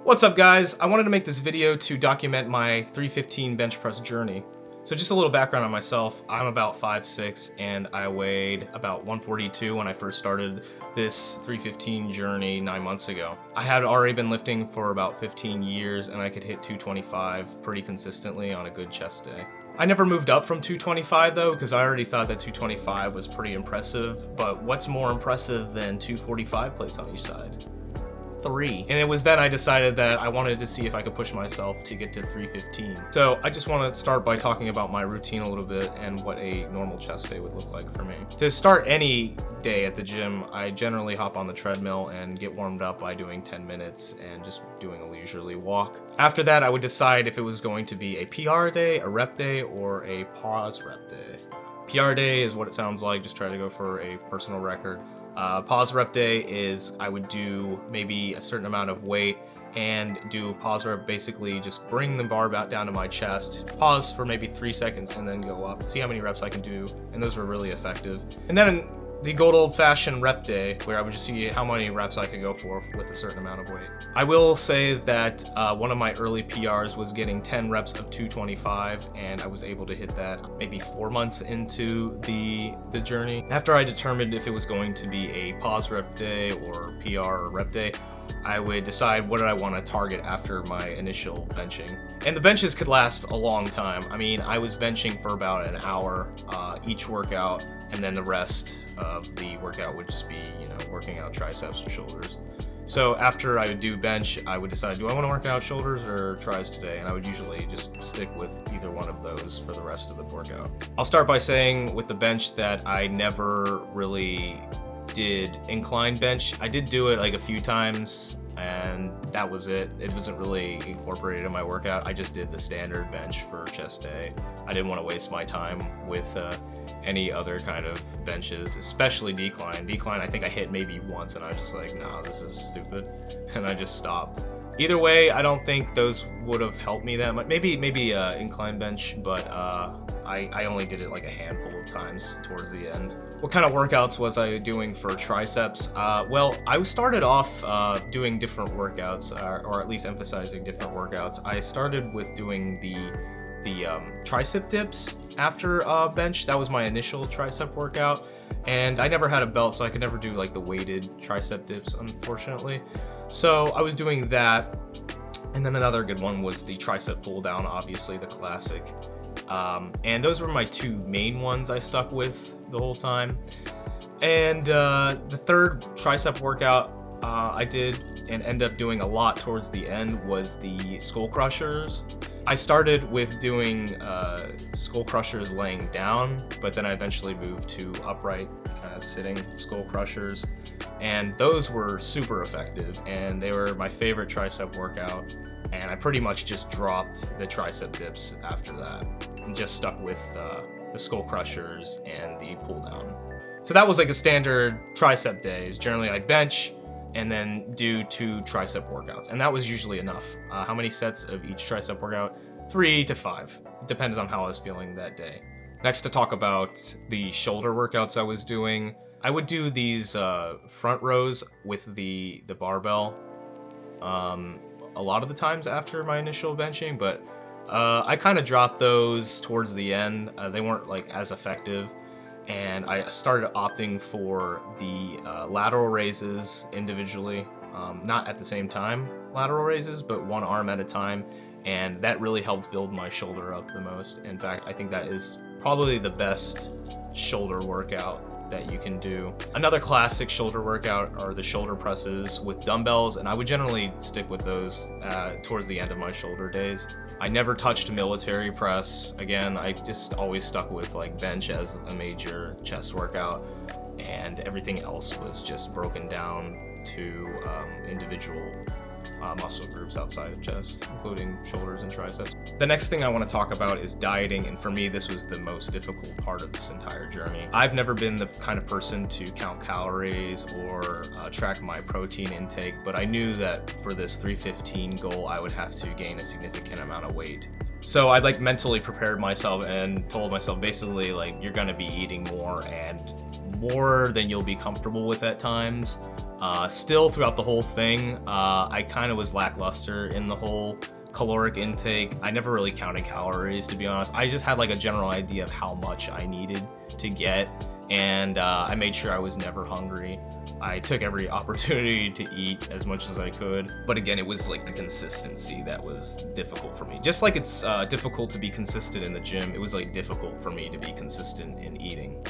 What's up, guys? I wanted to make this video to document my 315 bench press journey. So just a little background on myself. I'm about 5'6", and I weighed about 142 when I first started this 315 journey 9 months ago. I had already been lifting for about 15 years, and I could hit 225 pretty consistently on a good chest day. I never moved up from 225 though, because I already thought that 225 was pretty impressive, but what's more impressive than 245 plates on each side? 3. And it was then I decided that I wanted to see if I could push myself to get to 315. So I just want to start by talking about my routine a little bit and what a normal chest day would look like for me. To start any day at the gym, I generally hop on the treadmill and get warmed up by doing 10 minutes and just doing a leisurely walk. After that, I would decide if it was going to be a PR day, a rep day, or a pause rep day. PR day is what it sounds like, just try to go for a personal record. Pause rep day is I would do maybe a certain amount of weight and do pause rep, basically just bring the bar down to my chest, pause for maybe 3 seconds and then go up, see how many reps I can do, and those were really effective. And then the good old-fashioned rep day, where I would just see how many reps I could go for with a certain amount of weight. I will say that one of my early PRs was getting 10 reps of 225, and I was able to hit that maybe 4 months into the journey. After I determined if it was going to be a pause rep day or PR or rep day, I would decide what did I want to target after my initial benching. And the benches could last a long time. I mean, I was benching for about an hour each workout, and then the rest of the workout would just be, working out triceps or shoulders. So after I would do bench, I would decide, do I want to work out shoulders or tris today? And I would usually just stick with either one of those for the rest of the workout. I'll start by saying with the bench that I never really did incline bench. I did do it like a few times, and that was it. It wasn't really incorporated in my workout. I just did the standard bench for chest day. I didn't want to waste my time with any other kind of benches, especially decline. Decline, I think I hit maybe once, and I was just like, nah, this is stupid, and I just stopped. Either way, I don't think those would have helped me that much. Maybe incline bench, but I only did it like a handful of times towards the end. What kind of workouts was I doing for triceps? Well, I started off doing different workouts, or at least emphasizing different workouts. I started with doing the tricep dips after bench. That was my initial tricep workout, and I never had a belt, so I could never do like the weighted tricep dips, unfortunately. So I was doing that, and then another good one was the tricep pull down, obviously the classic. And those were my two main ones I stuck with the whole time. And the third tricep workout I did and end up doing a lot towards the end was the skull crushers. I started with doing skull crushers laying down, but then I eventually moved to upright, kind of sitting skull crushers, and those were super effective, and they were my favorite tricep workout, and I pretty much just dropped the tricep dips after that and just stuck with the skull crushers and the pull down. So that was like a standard tricep days. Generally I'd bench and then do 2 tricep workouts, and that was usually enough. How many sets of each tricep workout? 3 to 5. It depends on how I was feeling that day. Next, to talk about the shoulder workouts I was doing, I would do these front rows with the barbell a lot of the times after my initial benching, but I kind of dropped those towards the end. They weren't like as effective, and I started opting for the lateral raises individually, not at the same time lateral raises, but one arm at a time, and that really helped build my shoulder up the most. In fact, I think that is probably the best shoulder workout that you can do. Another classic shoulder workout are the shoulder presses with dumbbells, and I would generally stick with those towards the end of my shoulder days. I never touched military press. Again, I just always stuck with like bench as a major chest workout, and everything else was just broken down to individual muscle groups outside of chest, including shoulders and triceps. The next thing I want to talk about is dieting, and for me this was the most difficult part of this entire journey. I've never been the kind of person to count calories or track my protein intake, but I knew that for this 315 goal I would have to gain a significant amount of weight. So I like mentally prepared myself and told myself basically like, you're gonna be eating more and more than you'll be comfortable with at times. Still, throughout the whole thing, I kind of was lackluster in the whole caloric intake. I never really counted calories, to be honest. I just had like a general idea of how much I needed to get, and I made sure I was never hungry. I took every opportunity to eat as much as I could, but again, it was like the consistency that was difficult for me. Just like it's difficult to be consistent in the gym, it was like difficult for me to be consistent in eating.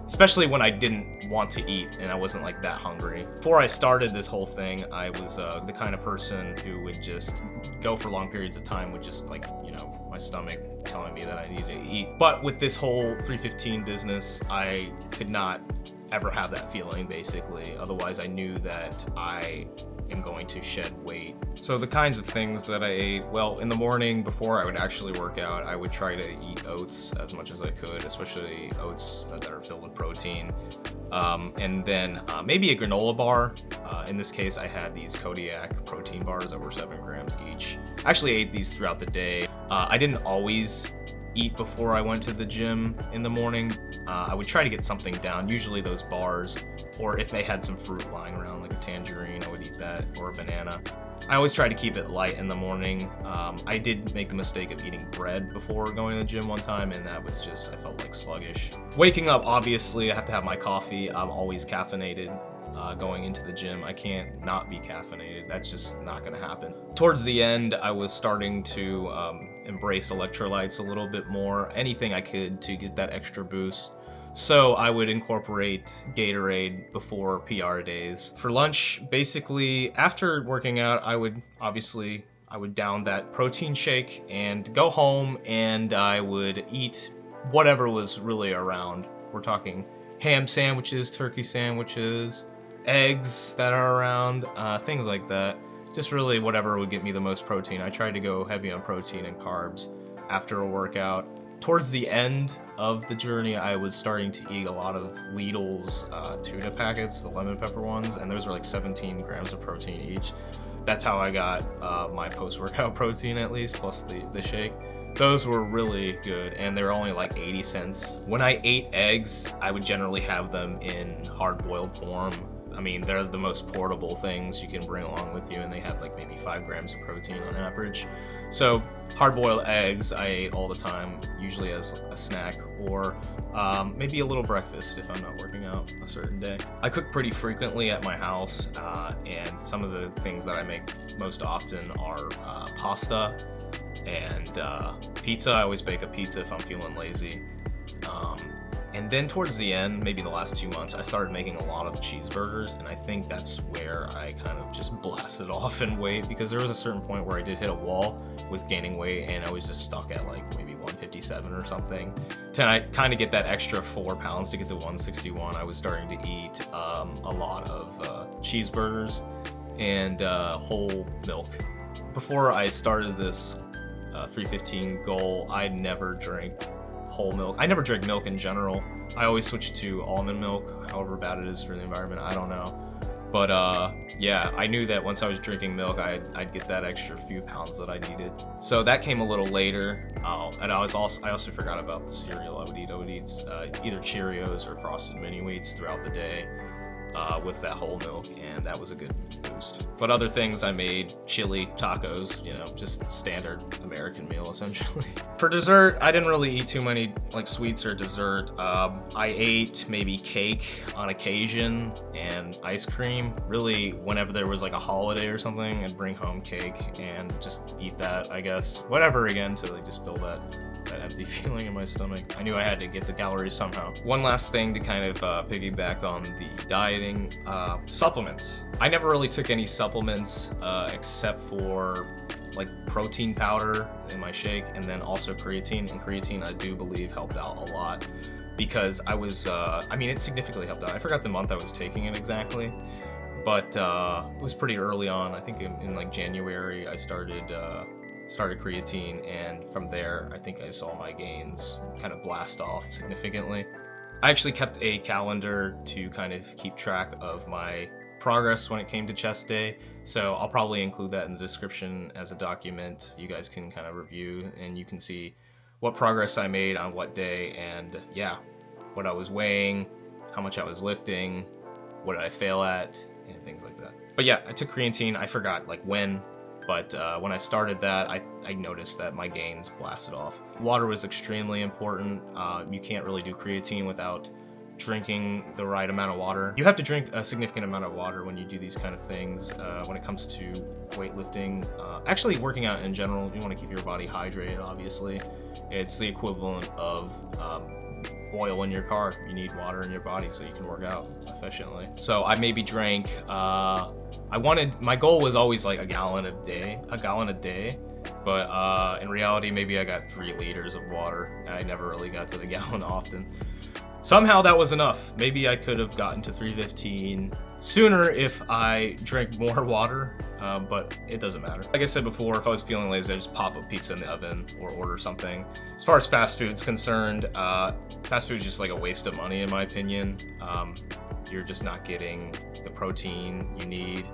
Especially when I didn't want to eat and I wasn't like that hungry. Before I started this whole thing, I was the kind of person who would just go for long periods of time with just like, you know, my stomach telling me that I needed to eat. But with this whole 315 business, I could not ever have that feeling, basically. Otherwise, I knew that I am going to shed weight. So the kinds of things that I ate, well, in the morning before I would actually work out, I would try to eat oats as much as I could, especially oats that are filled with protein. And then maybe a granola bar. In this case, I had these Kodiak protein bars that were 7 grams each. I actually ate these throughout the day. I didn't always eat before I went to the gym in the morning. I would try to get something down, usually those bars, or if they had some fruit lying around, like a tangerine, I would eat that, or a banana. I always try to keep it light in the morning. I did make the mistake of eating bread before going to the gym one time, and that was just, I felt like sluggish. Waking up, obviously, I have to have my coffee. I'm always caffeinated. Going into the gym, I can't not be caffeinated. That's just not gonna happen. Towards the end, I was starting to embrace electrolytes a little bit more, anything I could to get that extra boost. So I would incorporate Gatorade before PR days. For lunch, basically, after working out, I would down that protein shake and go home, and I would eat whatever was really around. We're talking ham sandwiches, turkey sandwiches, eggs that are around, things like that. Just really whatever would get me the most protein. I tried to go heavy on protein and carbs after a workout. Towards the end of the journey, I was starting to eat a lot of Lidl's tuna packets, the lemon pepper ones, and those were like 17 grams of protein each. That's how I got my post-workout protein, at least, plus the shake. Those were really good, and they were only like 80 cents. When I ate eggs, I would generally have them in hard-boiled form. I mean, they're the most portable things you can bring along with you, and they have like maybe 5 grams of protein on average. So hard-boiled eggs I ate all the time, usually as a snack, or maybe a little breakfast if I'm not working out a certain day. I cook pretty frequently at my house, and some of the things that I make most often are pasta and pizza. I always bake a pizza if I'm feeling lazy. And then towards the end, maybe the last 2 months, I started making a lot of cheeseburgers, and I think that's where I kind of just blasted off in weight, because there was a certain point where I did hit a wall with gaining weight, and I was just stuck at like maybe 157 or something. To kind of get that extra 4 pounds to get to 161, I was starting to eat a lot of cheeseburgers and whole milk. Before I started this 315 goal, I never drank whole milk. I never drank milk in general. I always switched to almond milk, however bad it is for the environment, I don't know. But yeah, I knew that once I was drinking milk, I'd get that extra few pounds that I needed. So that came a little later. And I also forgot about the cereal I would eat. I would eat either Cheerios or Frosted Mini Wheats throughout the day with that whole milk, and that was a good boost. But other things I made, chili, tacos, you know, just standard American meal essentially. For dessert, I didn't really eat too many like sweets or dessert. I ate maybe cake on occasion and ice cream. Really, whenever there was like a holiday or something, I'd bring home cake and just eat that, I guess. Whatever, again, to like just fill that empty feeling in my stomach. I knew I had to get the calories somehow. One last thing to kind of piggyback on the dieting, supplements. I never really took any supplements except for like protein powder in my shake, and then also creatine. And creatine, I do believe, helped out a lot, because I was, I mean, it significantly helped out. I forgot the month I was taking it exactly, but it was pretty early on. I think in like January, I started creatine, and from there I think I saw my gains kind of blast off significantly. I actually kept a calendar to kind of keep track of my progress when it came to chest day, so I'll probably include that in the description as a document you guys can kind of review, and you can see what progress I made on what day, and yeah, what I was weighing, how much I was lifting, what did I fail at, and things like that. But yeah, I took creatine. I forgot like when, but when I started that, I noticed that my gains blasted off. Water was extremely important. You can't really do creatine without drinking the right amount of water. You have to drink a significant amount of water when you do these kind of things. When it comes to weightlifting, actually working out in general, you want to keep your body hydrated, obviously. It's the equivalent of oil in your car. You need water in your body so you can work out efficiently. So I maybe drank, my goal was always like a gallon a day, but in reality, maybe I got 3 liters of water. I never really got to the gallon often. Somehow that was enough. Maybe I could have gotten to 315 sooner if I drank more water, but it doesn't matter. Like I said before, if I was feeling lazy, I'd just pop a pizza in the oven or order something. As far as fast food is concerned, fast food is just like a waste of money in my opinion. You're just not getting the protein you need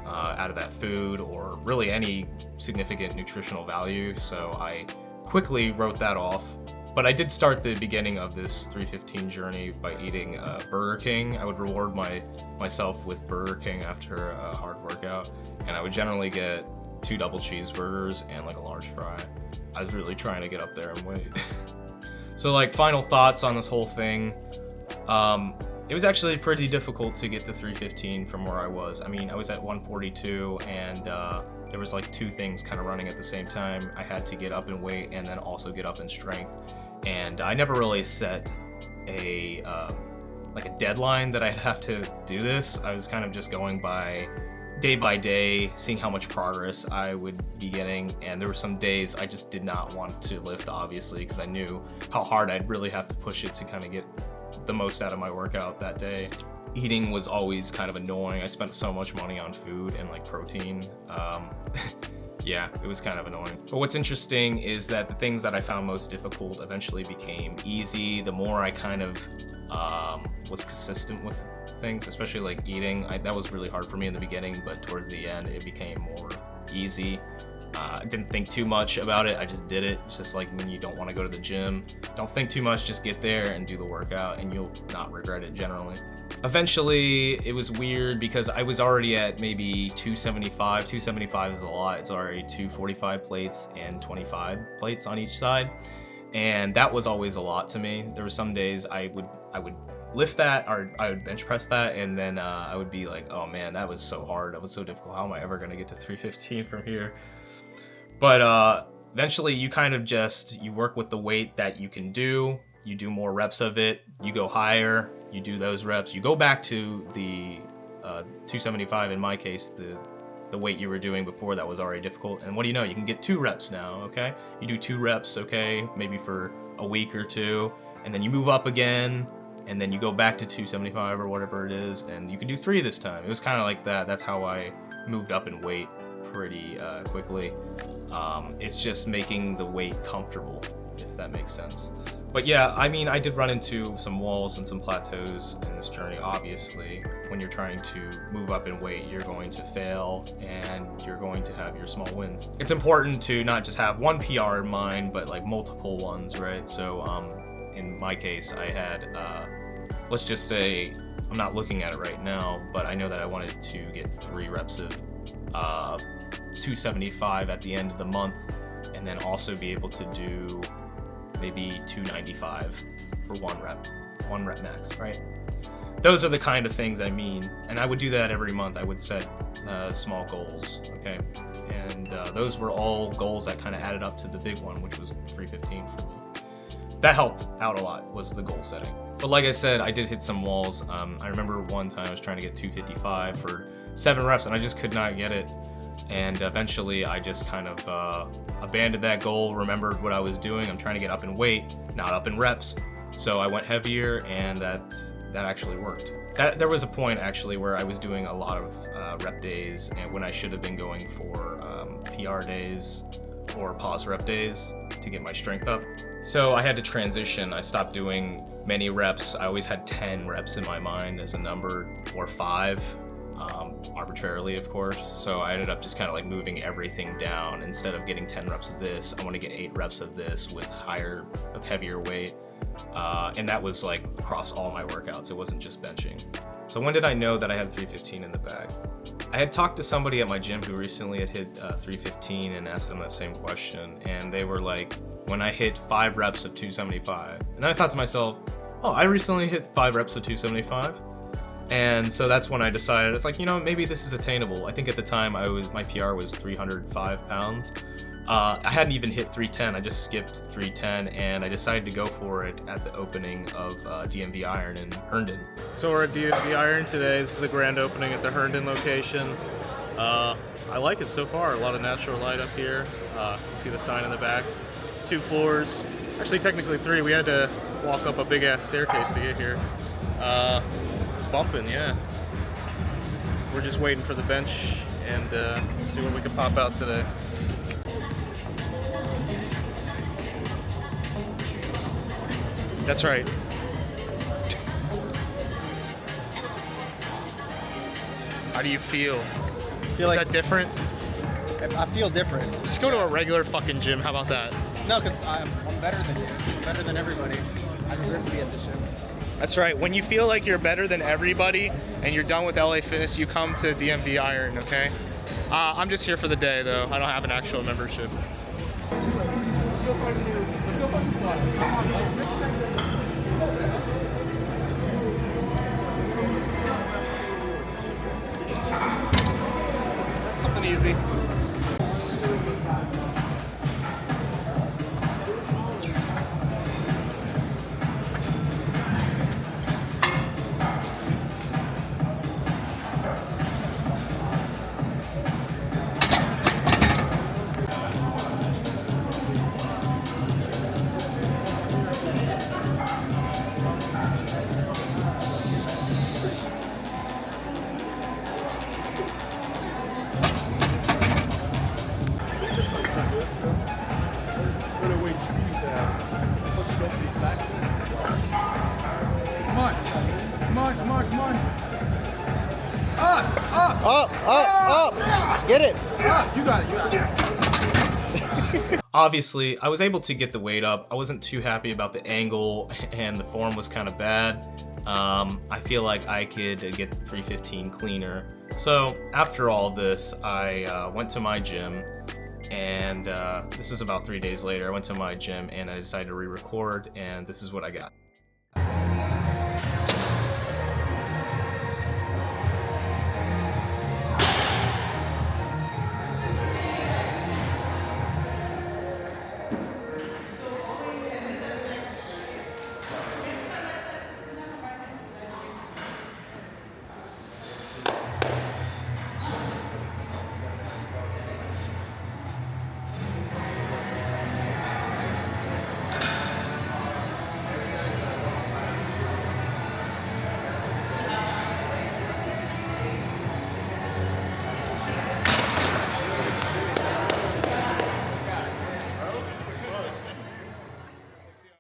out of that food or really any significant nutritional value, so I quickly wrote that off. But I did start the beginning of this 315 journey by eating Burger King. I would reward myself with Burger King after a hard workout, and I would generally get 2 double cheeseburgers and like a large fry. I was really trying to get up there in weight. So like final thoughts on this whole thing. It was actually pretty difficult to get the 315 from where I was. I mean, I was at 142 and there was like 2 things kind of running at the same time. I had to get up in weight and then also get up in strength. And I never really set a deadline that I'd have to do this. I was kind of just going by day, seeing how much progress I would be getting. And there were some days I just did not want to lift, obviously, because I knew how hard I'd really have to push it to kind of get the most out of my workout that day. Eating was always kind of annoying. I spent so much money on food and like protein. Yeah, it was kind of annoying. But what's interesting is that the things that I found most difficult eventually became easy. The more I kind of was consistent with things, especially like eating, that was really hard for me in the beginning, but towards the end it became more easy. I didn't think too much about it, I just did it. It's just like when you don't want to go to the gym, don't think too much, just get there and do the workout and you'll not regret it generally. Eventually it was weird because I was already at maybe 275. 275 is a lot. It's already 245 plates and 25 plates on each side, and that was always a lot to me. There were some days I would lift that, or I would bench press that, and then I would be like, oh man, that was so hard, that was so difficult, how am I ever going to get to 315 from here? But eventually you kind of you work with the weight that you can do, you do more reps of it, you go higher, you do those reps, you go back to the 275, in my case, the weight you were doing before that was already difficult, and what do you know, you can get 2 reps now, okay? You do 2 reps, okay, maybe for a week or 2, and then you move up again, and then you go back to 275 or whatever it is, and you can do 3 this time. It was kind of like that. That's how I moved up in weight pretty quickly. It's just making the weight comfortable, if that makes sense. But yeah, I mean, I did run into some walls and some plateaus in this journey, obviously. When you're trying to move up in weight, you're going to fail and you're going to have your small wins. It's important to not just have one PR in mind, but like multiple ones, right? So in my case, I had, let's just say, I'm not looking at it right now, but I know that I wanted to get 3 reps of 275 at the end of the month, and then also be able to do maybe 295 for 1 rep max, right? Those are the kind of things I mean, and I would do that every month. I would set small goals, okay? And those were all goals that kind of added up to the big one, which was 315 for me. That helped out a lot, was the goal setting. But like I said, I did hit some walls. I remember one time I was trying to get 255 for 7 reps and I just could not get it. And eventually I just kind of abandoned that goal, remembered what I was doing. I'm trying to get up in weight, not up in reps. So I went heavier, and that actually worked. There was a point actually where I was doing a lot of rep days, and when I should have been going for PR days or pause rep days to get my strength up. So I had to transition. I stopped doing many reps. I always had 10 reps in my mind as a number, or 5, arbitrarily, of course. So I ended up just kind of like moving everything down. Instead of getting 10 reps of this, I want to get 8 reps of this with heavier weight. And that was like across all my workouts. It wasn't just benching. So when did I know that I had 315 in the bag? I had talked to somebody at my gym who recently had hit 315 and asked them that same question. And they were like, when I hit 5 reps of 275. And then I thought to myself, oh, I recently hit 5 reps of 275. And so that's when I decided, it's like, you know, maybe this is attainable. I think at the time my PR was 305 pounds. I hadn't even hit 310, I just skipped 310, and I decided to go for it at the opening of DMV Iron in Herndon. So we're at DMV Iron today. This is the grand opening at the Herndon location. I like it so far, a lot of natural light up here. You see the sign in the back. 2 floors, actually technically 3. We had to walk up a big ass staircase to get here. It's bumping, yeah. We're just waiting for the bench and see what we can pop out today. That's right. How do you feel? Feel Is like that different? I feel different. Just go to a regular fucking gym. How about that? No, because I'm better than you. I'm better than everybody. I deserve to be at this gym. That's right. When you feel like you're better than everybody and you're done with LA Fitness, you come to DMV Iron, okay? I'm just here for the day, though. I don't have an actual membership. Something easy. Come on. Up. Get it. You got it. Obviously, I was able to get the weight up. I wasn't too happy about the angle, and the form was kind of bad. I feel like I could get the 315 cleaner. So after all this, I went to my gym, and this was about 3 days later. I went to my gym and I decided to re-record, and this is what I got.